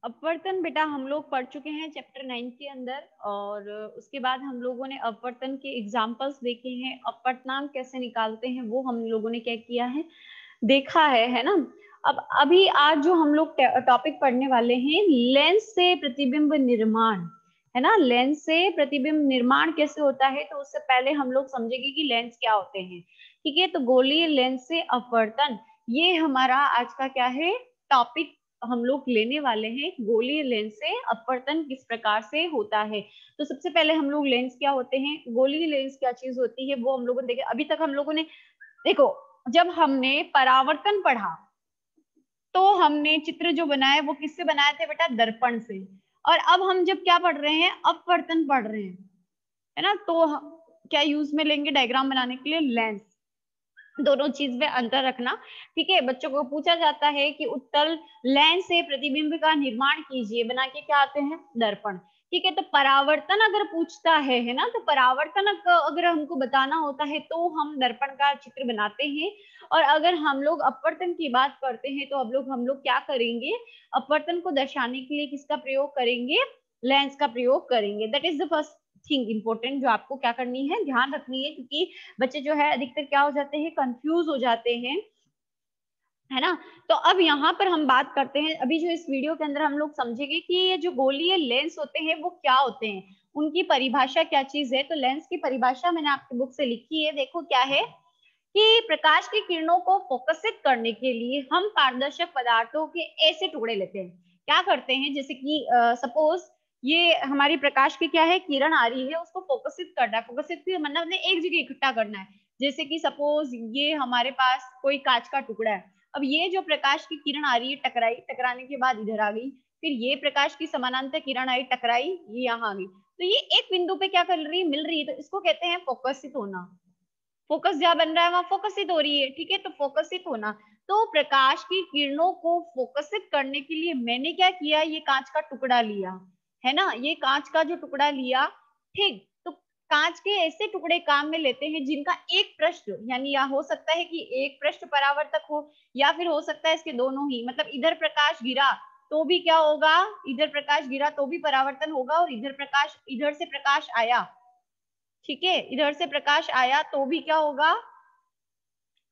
अपवर्तन बेटा हम लोग पढ़ चुके हैं चैप्टर 9 के अंदर, और उसके बाद हम लोगों ने अपवर्तन के एग्जाम्पल्स देखे हैं। अपवर्तनांक कैसे निकालते हैं वो हम लोगों ने क्या किया है, देखा है ना। अब अभी आज जो हम लोग टॉपिक पढ़ने वाले हैं, लेंस से प्रतिबिंब निर्माण, है ना। लेंस से प्रतिबिंब निर्माण कैसे होता है, तो उससे पहले हम लोग समझेंगे कि लेंस क्या होते हैं। ठीक है, तो गोलीय लेंस से अपवर्तन, ये हमारा आज का क्या है टॉपिक, हम लोग लेने वाले हैं। गोलीय लेंस से अपवर्तन किस प्रकार से होता है। तो सबसे पहले हम लोग लेंस क्या होते हैं, गोलीय लेंस क्या चीज होती है, वो हम लोगों ने देखे। अभी तक हम लोगों ने देखो, जब हमने परावर्तन पढ़ा तो हमने चित्र जो बनाए वो किससे बनाए थे बेटा, दर्पण से। और अब हम जब क्या पढ़ रहे हैं, अपवर्तन पढ़ रहे हैं, है ना। तो क्या यूज में लेंगे डायग्राम बनाने के लिए, लेंस। दोनों चीज में अंतर रखना। ठीक है, बच्चों को पूछा जाता है कि उत्तल लेंस से प्रतिबिंब का निर्माण कीजिए, बना के क्या आते हैं, दर्पण। ठीक है, तो परावर्तन अगर पूछता है ना, तो परावर्तन अगर हमको बताना होता है तो हम दर्पण का चित्र बनाते हैं। और अगर हम लोग अपवर्तन की बात करते हैं तो हम लोग क्या करेंगे, अपवर्तन को दर्शाने के लिए किसका प्रयोग करेंगे, लेंस का प्रयोग करेंगे। That is the first thing important जो आपको क्या करनी है, ध्यान रखनी है, क्योंकि बच्चे जो है अधिकतर क्या हो जाते हैं, कंफ्यूज हो जाते हैं, है ना। तो अब यहाँ पर हम बात करते हैं, अभी जो इस वीडियो के अंदर हम लोग समझेंगे कि ये जो गोलीय लेंस होते हैं वो क्या होते हैं, उनकी परिभाषा क्या चीज है। तो लेंस की परिभाषा मैंने आपकी बुक से लिखी है, देखो क्या है कि प्रकाश की किरणों को फोकसित करने के लिए हम पारदर्शक पदार्थों के ऐसे टुकड़े लेते हैं। क्या करते हैं, जैसे कि सपोज ये हमारी प्रकाश की क्या है, किरण आ रही है, उसको फोकसित करना है। फोकसित मतलब एक जगह इकट्ठा करना है। जैसे कि सपोज ये हमारे पास कोई कांच का टुकड़ा है। अब ये जो प्रकाश की किरण आ रही है, टकराई, टकराने के बाद इधर आ गई, फिर ये प्रकाश की समानांतर किरण आई, टकराई, ये यहाँ आ गई, तो ये एक बिंदु पे क्या कर रही है, मिल रही है, तो इसको कहते हैं फोकसित होना। फोकस जहां बन रहा है वहां फोकसित हो रही है। ठीक है, तो फोकसित होना। तो प्रकाश की किरणों को फोकसित करने के लिए मैंने क्या किया, ये कांच का टुकड़ा लिया, है ना, ये कांच का जो टुकड़ा लिया। ठीक, तो कांच के ऐसे टुकड़े काम में लेते हैं जिनका एक पृष्ठ, यानी या हो सकता है कि एक पृष्ठ परावर्तक हो, या फिर हो सकता है इसके दोनों ही, मतलब इधर प्रकाश गिरा तो भी क्या होगा, इधर प्रकाश गिरा तो भी परावर्तन होगा, और इधर से प्रकाश आया, ठीक है, इधर से प्रकाश आया तो भी क्या होगा,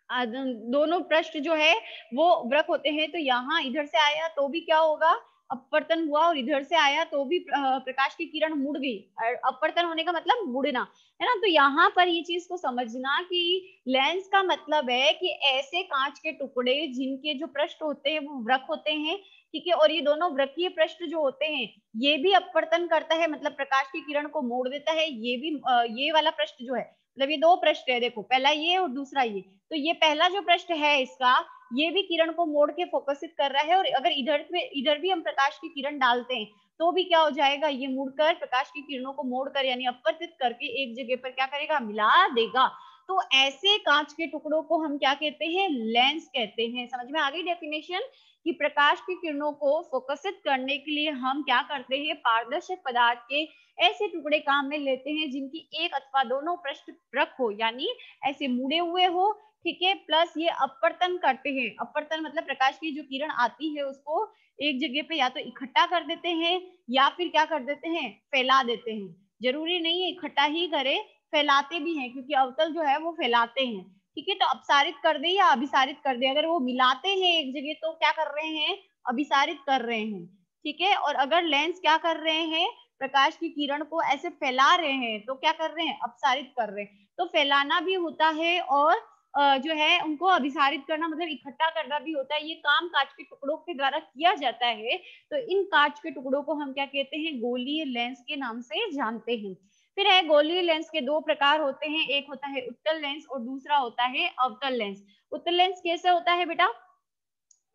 दोनों पृष्ठ जो है वो वृक होते हैं, तो यहाँ इधर से आया तो भी क्या होगा, अपवर्तन हुआ, और इधर से आया तो भी प्रकाश की किरण मुड़ गई। अपवर्तन होने का मतलब मुड़ना, है ना। तो यहाँ पर ये चीज को समझना कि लेंस का मतलब है कि ऐसे कांच के टुकड़े जिनके जो पृष्ठ होते हैं वो वृक होते हैं, ठीक है, और ये दोनों वृकीय पृष्ठ जो होते हैं ये भी अपवर्तन करता है, मतलब प्रकाश की किरण को मोड़ देता है। ये भी ये वाला पृष्ठ जो है, मतलब ये दो पृष्ठ है, देखो पहला ये और दूसरा ये, तो ये पहला जो पृष्ठ है इसका, ये भी किरण को मोड़ के फोकसित कर रहा है। और अगर इधर भी हम प्रकाश की किरण डालते हैं तो भी क्या हो जाएगा, ये मुड़कर प्रकाश की किरणों को मोड़कर यानी अपवर्तित करके एक जगह पर क्या करेगा, मिला देगा। तो ऐसे कांच के टुकड़ों को हम क्या कहते हैं, लेंस कहते हैं। समझ में आ गई डेफिनेशन, कि प्रकाश की किरणों को फोकसित करने के लिए हम क्या करते हैं, पारदर्शक पदार्थ के ऐसे टुकड़े काम में लेते हैं जिनकी एक अथवा दोनों पृष्ठ वृक हो, यानी ऐसे मुड़े हुए हो, ठीक है, प्लस ये अपवर्तन करते हैं। अपवर्तन मतलब प्रकाश की जो किरण आती है उसको एक जगह पे या तो इकट्ठा कर देते हैं या फिर क्या कर देते हैं, फैला देते हैं। जरूरी नहीं है इकट्ठा ही करे, फैलाते भी हैं, क्योंकि अवतल जो है वो फैलाते हैं। ठीक है, तो अपसारित कर दे या अभिसारित कर दे, अगर वो मिलाते हैं एक जगह तो क्या कर रहे हैं, अभिसारित कर रहे हैं। ठीक है, और अगर लेंस क्या कर रहे हैं, प्रकाश की किरण को ऐसे फैला रहे हैं तो क्या कर रहे हैं, अपसारित कर रहे हैं। तो फैलाना भी होता है और जो है उनको अभिसारित करना मतलब इकट्ठा करना भी होता है। ये काम कांच के टुकड़ों के द्वारा किया जाता है। तो इन कांच के टुकड़ों को हम क्या कहते हैं, गोलीय लेंस के नाम से जानते हैं। फिर है, गोलीय लेंस के दो प्रकार होते हैं, एक होता है उत्तल लेंस और दूसरा होता है अवतल लेंस। उत्तल लेंस कैसे होता है बेटा,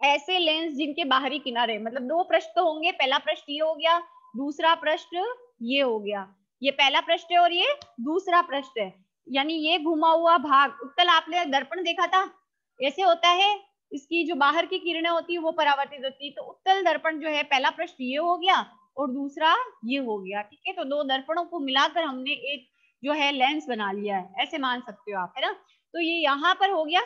ऐसे लेंस जिनके बाहरी किनारे, मतलब दो पृष्ठ तो होंगे, पहला पृष्ठ ये हो गया, दूसरा पृष्ठ ये हो गया, ये पहला पृष्ठ है और ये दूसरा पृष्ठ है, यानी ये घुमा हुआ भाग। उत्तल आपने दर्पण देखा था, ऐसे होता है, इसकी जो बाहर की किरणें होती है वो परावर्तित होती है। तो उत्तल दर्पण जो है, पहला पृष्ठ ये हो गया और दूसरा ये हो गया, ठीक है। तो दो दर्पणों को मिलाकर हमने एक जो है लेंस बना लिया है, ऐसे मान सकते हो आप, है ना। तो ये यहाँ पर हो गया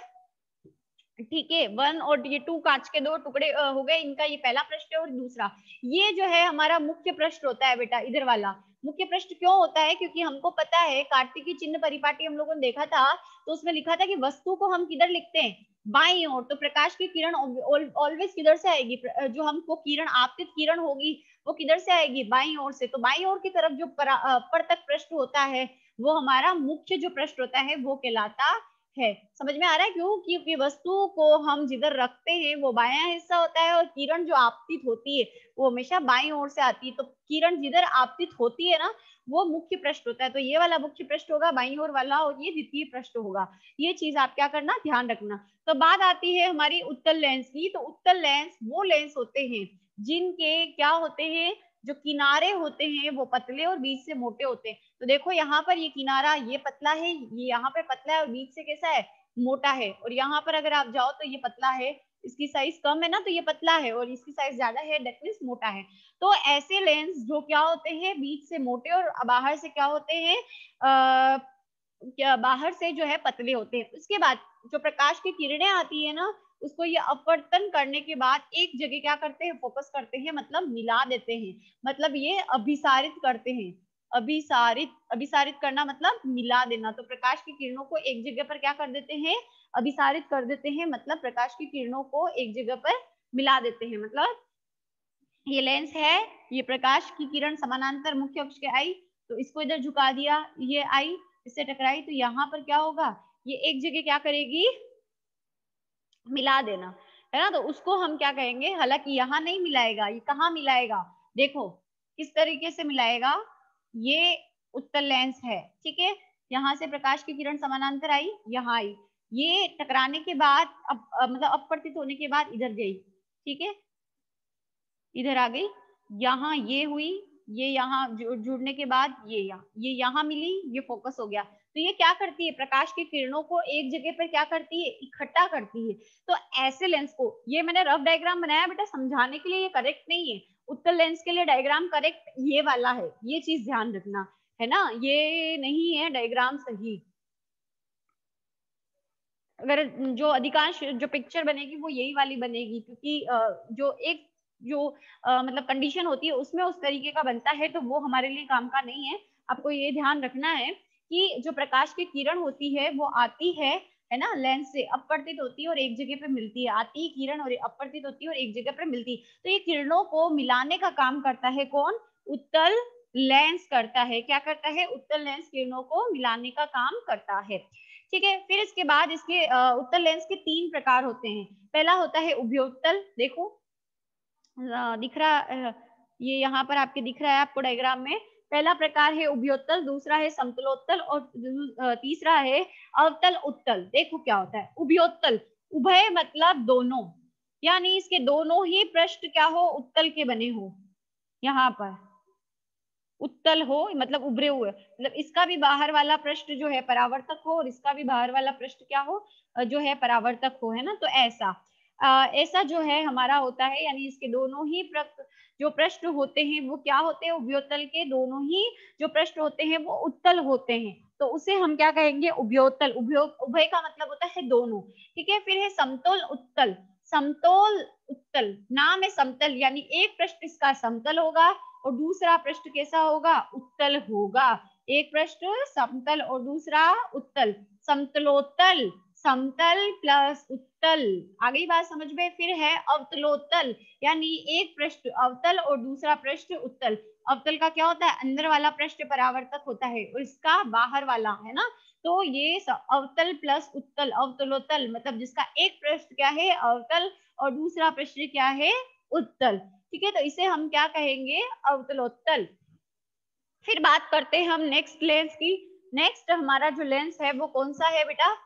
ठीक है, 1 और ये 2 कांच के 2 टुकड़े हो गए, इनका ये पहला प्रश्न है। और दूसरा ये जो है हमारा मुख्य प्रश्न होता है बेटा, इधर वाला मुख्य प्रश्न क्यों होता है, क्योंकि हमको पता है कार्तिकी चिन्ह परिपाटी हम लोगों ने देखा था, तो उसमें लिखा था कि वस्तु को हम किधर लिखते हैं, बाईं ओर। तो प्रकाश की किरण ऑलवेज किधर से आएगी, जो हमको किरण आपतित किरण होगी वो किधर से आएगी, बाईं ओर से। तो बाईं ओर की तरफ जो परतक प्रश्न होता है वो हमारा मुख्य जो प्रश्न होता है वो कहलाता है। समझ में आ रहा है क्यों, क्योंकि वस्तु को हम जिधर रखते हैं वो बायां हिस्सा होता है, और किरण जो आपतित होती है वो हमेशा बाईं ओर से आती है। तो किरण जिधर आपतित होती है ना वो मुख्य प्रश्न होता है। तो ये वाला मुख्य प्रश्न होगा बाईं ओर वाला, और ये द्वितीय प्रश्न होगा। ये चीज आप क्या करना, ध्यान रखना। तो बात आती है हमारी उत्तल लेंस की। तो उत्तल लेंस वो लेंस होते हैं जिनके क्या होते हैं, जो किनारे होते हैं वो पतले और बीच से मोटे होते हैं। तो देखो यहाँ पर ये किनारा ये पतला है, ये यहाँ पर पतला है और बीच से कैसा है, मोटा है। और यहाँ पर अगर आप जाओ तो ये पतला है, इसकी साइज कम है ना, तो ये पतला है, और इसकी साइज ज्यादा है, दैट मीन्स मोटा है। तो ऐसे लेंस जो क्या होते हैं, बीच से मोटे और बाहर से क्या होते हैं, क्या बाहर से जो है पतले होते हैं। उसके बाद जो प्रकाश की किरणें आती है ना, उसको ये अपवर्तन करने के बाद एक जगह क्या करते हैं, फोकस करते हैं, मतलब मिला देते हैं, मतलब ये अभिसारित करते हैं। अभिसारित, अभिसारित करना मतलब मिला देना। तो प्रकाश की किरणों को एक जगह पर क्या कर देते हैं, अभिसारित कर देते हैं, मतलब प्रकाश की किरणों को एक जगह पर मिला देते हैं। मतलब ये लेंस है, ये प्रकाश की किरण समानांतर मुख्य अक्ष के आई, तो इसको इधर झुका दिया, ये आई इससे टकराई, तो यहाँ पर क्या होगा, ये एक जगह क्या करेगी, मिला देना, है ना। तो उसको हम क्या कहेंगे, हालांकि यहाँ नहीं मिलाएगा, ये कहाँ मिलाएगा, देखो किस तरीके से मिलाएगा। ये उत्तल लेंस है, ठीक है, यहाँ से प्रकाश की किरण समानांतर आई, यहाँ आई, ये टकराने के बाद मतलब अपवर्तित होने के बाद इधर गई, ठीक है, इधर आ गई, यहाँ ये हुई, ये यहाँ जुड़ने के बाद ये यहाँ मिली, ये फोकस हो गया। तो ये क्या करती है, प्रकाश की किरणों को एक जगह पर क्या करती है, इकट्ठा करती है। तो ऐसे लेंस को, ये मैंने रफ डायग्राम बनाया बेटा समझाने के लिए, ये करेक्ट नहीं है। उत्तल लेंस के लिए डायग्राम करेक्ट ये वाला है, ये चीज ध्यान रखना, है ना, ये नहीं है डायग्राम सही। अगर जो अधिकांश जो पिक्चर बनेगी वो यही वाली बनेगी, क्योंकि जो एक जो मतलब कंडीशन होती है उसमें उस तरीके का बनता है, तो वो हमारे लिए काम का नहीं है। आपको ये ध्यान रखना है कि जो प्रकाश की किरण होती है वो आती है ना, लेंस से अपवर्तित होती है और एक जगह पे मिलती है, आती किरण और अपवर्तित होती है और एक जगह पे मिलती है। तो ये किरणों को मिलाने का काम करता है कौन, उत्तल लेंस करता है। क्या करता है, उत्तल लेंस किरणों को मिलाने का काम करता है, ठीक है। फिर इसके बाद इसके उत्तल लेंस के 3 प्रकार होते हैं। पहला होता है उभयोत्तल, देखो दिख रहा, ये यहाँ पर आपके दिख रहा है आपको डायग्राम में। पहला प्रकार है उभयोत्तल, दूसरा है समतलोत्तल, और तीसरा है अवतल उत्तल। देखो क्या होता है उभयोत्तल, उभय मतलब दोनों, यानी इसके दोनों ही पृष्ठ क्या हो, उत्तल के बने हो, यहाँ पर उत्तल हो मतलब उभरे हुए, मतलब इसका भी बाहर वाला पृष्ठ जो है परावर्तक हो और इसका भी बाहर वाला पृष्ठ क्या हो, जो है परावर्तक हो, है ना। तो ऐसा ऐसा जो है हमारा होता है, यानी इसके दोनों ही जो पृष्ठ होते हैं वो क्या होते हैं, उभयोत्तल के दोनों ही जो पृष्ठ होते हैं वो उत्तल होते हैं, तो उसे हम क्या कहेंगे, उभयोत्तल। उभय का मतलब होता है दोनों, ठीक है। फिर है समतल उत्तल, समतोल उत्तल, नाम है समतल, यानी एक पृष्ठ इसका समतल होगा और दूसरा पृष्ठ कैसा होगा, उत्तल होगा। एक पृष्ठ समतल और दूसरा उत्तल, समतलोत्तल, समतल प्लस उत्तल, आ गई बात समझ में। फिर है अवतलोत्तल, यानी एक पृष्ठ अवतल और दूसरा पृष्ठ उत्तल। अवतल का क्या होता है, अंदर वाला पृष्ठ परावर्तक होता है और इसका बाहर वाला, है ना। तो ये अवतल प्लस उत्तल, अवतलोत्तल, मतलब जिसका एक पृष्ठ क्या है अवतल और दूसरा पृष्ठ क्या है उत्तल, ठीक है। तो इसे हम क्या कहेंगे, अवतलोत्तल। फिर बात करते हैं हम नेक्स्ट लेंस की। नेक्स्ट हमारा जो लेंस है वो कौन सा है बेटा,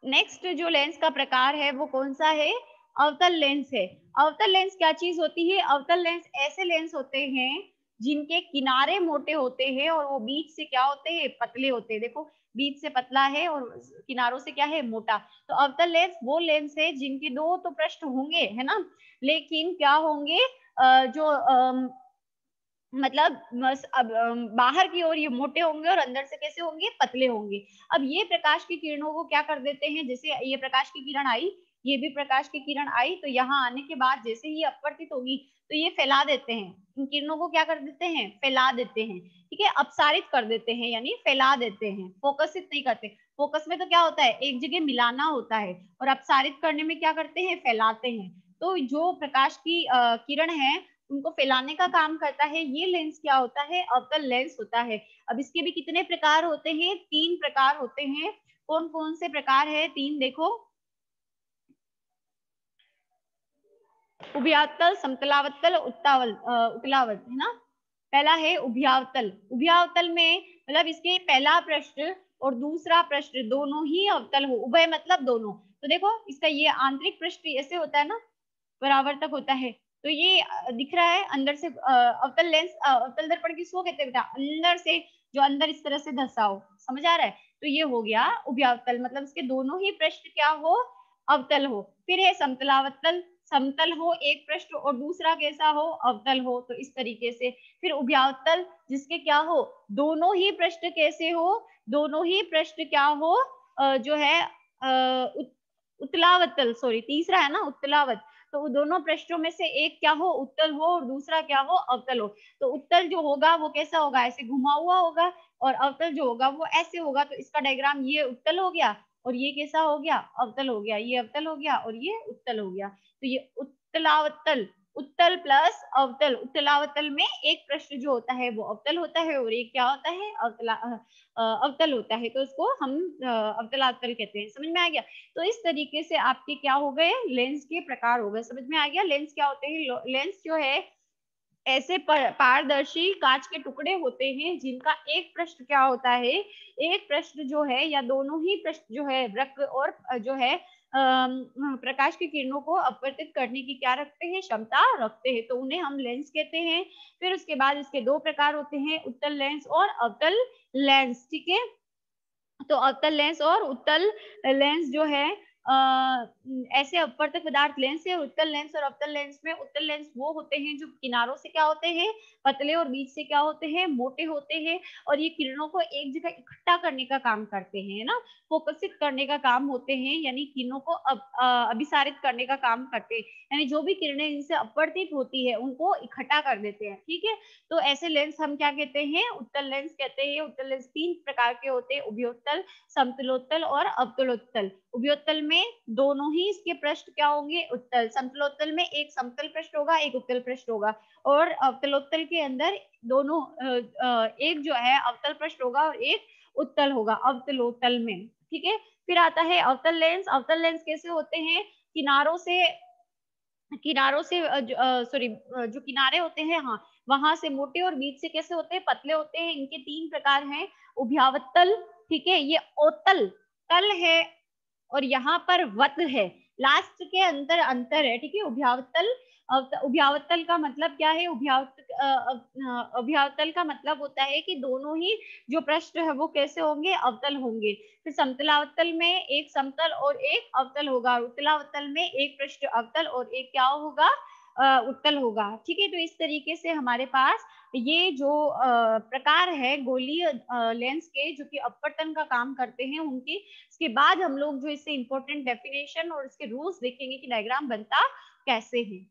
नेक्स्ट जो लेंस का प्रकार है वो कौन सा है, अवतल लेंस है। अवतल लेंस क्या चीज होती है, अवतल लेंस ऐसे लेंस होते हैं जिनके किनारे मोटे होते हैं और वो बीच से क्या होते हैं, पतले होते हैं। देखो बीच से पतला है और किनारों से क्या है, मोटा। तो अवतल लेंस वो लेंस है जिनके दो तो पृष्ठ होंगे, है ना, लेकिन क्या होंगे, जो मतलब अब बाहर की ओर ये मोटे होंगे और अंदर से कैसे होंगे, पतले होंगे। अब ये प्रकाश की किरणों को क्या कर देते हैं, जैसे ये प्रकाश की किरण आई, ये भी प्रकाश की किरण आई, तो यहाँ आने के बाद जैसे ही अपवर्तित होगी तो ये फैला देते हैं, इन किरणों को क्या कर देते हैं, फैला देते हैं। ठीक है, अपसारित कर देते हैं, यानी फैला देते हैं, फोकसित नहीं करते। फोकस में तो क्या होता है, एक जगह मिलाना होता है, और अपसारित करने में क्या करते हैं, फैलाते हैं। तो जो प्रकाश की किरण है उनको फैलाने का काम करता है, ये लेंस क्या होता है, अवतल लेंस होता है। अब इसके भी कितने प्रकार होते हैं, 3 प्रकार होते हैं। कौन कौन से प्रकार है, 3 देखो, उभयावतल, समतलावतल, उत्तलावत, है ना। पहला है उभयावतल। उभयावतल में मतलब इसके पहला पृष्ठ और दूसरा पृष्ठ दोनों ही अवतल हो, उभय मतलब दोनों। तो देखो इसका ये आंतरिक पृष्ठ ऐसे होता है ना, परावर्तक होता है, तो ये दिख रहा है अंदर से अवतल लेंस, अवतल दर्पण किसको कहते हैं बेटा, अंदर से, जो अंदर इस तरह से धसा हो, समझ आ रहा है। तो ये हो गया उभयावतल, मतलब इसके दोनों ही पृष्ठ क्या हो, अवतल हो। फिर है समतलावतल, समतल हो एक पृष्ठ और दूसरा कैसा हो, अवतल हो, तो इस तरीके से। फिर उभयावतल जिसके क्या हो, दोनों ही पृष्ठ कैसे हो, दोनों ही पृष्ठ क्या हो, जो है उत्तलावतल, सॉरी तीसरा है ना उत्तलावत। तो वो दोनों पृष्ठों में से एक क्या हो, उत्तल हो, और दूसरा क्या हो, अवतल हो। तो उत्तल जो होगा वो कैसा होगा, ऐसे घुमा हुआ होगा, और अवतल जो होगा वो ऐसे होगा। तो इसका डायग्राम ये उत्तल हो गया, और ये कैसा हो गया, अवतल हो गया, ये अवतल हो गया और ये उत्तल हो गया। तो ये उत्तलावतल, उत्तल प्लस अवतल, उत्तलावतल में एक पृष्ठ जो होता है वो अवतल होता है, और एक क्या होता है, अवतल होता है, तो उसको हम अवतलावतल कहते हैं। समझ में आ गया। तो इस तरीके से आपके क्या हो गए, लेंस के प्रकार हो गए। समझ में आ गया, लेंस क्या होते हैं, लेंस जो है ऐसे पारदर्शी कांच के टुकड़े होते हैं जिनका एक पृष्ठ क्या होता है, एक पृष्ठ जो है या दोनों ही पृष्ठ जो है वृक्क और जो है प्रकाश की किरणों को अपवर्तित करने की क्या रखते हैं, क्षमता रखते हैं, तो उन्हें हम लेंस कहते हैं। फिर उसके बाद इसके 2 प्रकार होते हैं, उत्तल लेंस और अवतल लेंस। ठीक है, तो अवतल लेंस और उत्तल लेंस जो है ऐसे अपवर्तक पदार्थ लेंस है। उत्तल लेंस और अवतल लेंस में, उत्तल लेंस वो होते हैं जो किनारों से क्या होते हैं, पतले, और बीच से क्या होते हैं, मोटे होते हैं, और ये किरणों को एक जगह इकट्ठा करने का काम करते हैं ना, फोकसित करने का काम होते हैं, यानी किरणों को अभिसारित करने का काम करते हैं, यानी जो भी किरणें इनसे अपवर्तित होती है उनको इकट्ठा कर देते हैं। ठीक है, तो ऐसे लेंस हम क्या कहते हैं, उत्तल लेंस कहते हैं। उत्तल लेंस 3 प्रकार के होते हैं, उभयोत्तल, समतलोत्तल और अवतलोत्तल। उभयोत्तल में दोनों ही इसके पृष्ठ क्या होंगे, उत्तल। समतलोत्तल में एक समतल पृष्ठ होगा, एक उत्तल पृष्ठ होगा, और अवतलोत्तल के अंदर दोनों एक जो है अवतल पृष्ठ होगा और एक उत्तल होगा अवतलोत्तल में। ठीक है, फिर आता है अवतल लेंस। अवतल लेंस कैसे होते हैं, किनारों से, किनारों से सॉरी जो किनारे होते हैं, हाँ, वहां से मोटे और बीच से कैसे होते हैं, पतले होते हैं। इनके 3 प्रकार हैं, उभयावतल, ठीक है, ये ओतल तल है, और यहाँ पर वत है, लास्ट के अंतर अंतर है। ठीक है, उभयावतल, उभयावतल का मतलब क्या है, उभयावतल का मतलब होता है कि दोनों ही जो पृष्ठ है वो कैसे होंगे, अवतल होंगे। फिर समतलावतल में एक समतल और एक अवतल होगा, उत्तलावतल में एक पृष्ठ अवतल और एक क्या होगा, उत्तल होगा। ठीक है, तो इस तरीके से हमारे पास ये जो प्रकार है गोलीय लेंस के, जो कि अपवर्तन का काम करते हैं, उनकी इसके बाद हम लोग जो इससे इंपॉर्टेंट डेफिनेशन और इसके रूल्स देखेंगे कि डायग्राम बनता कैसे है।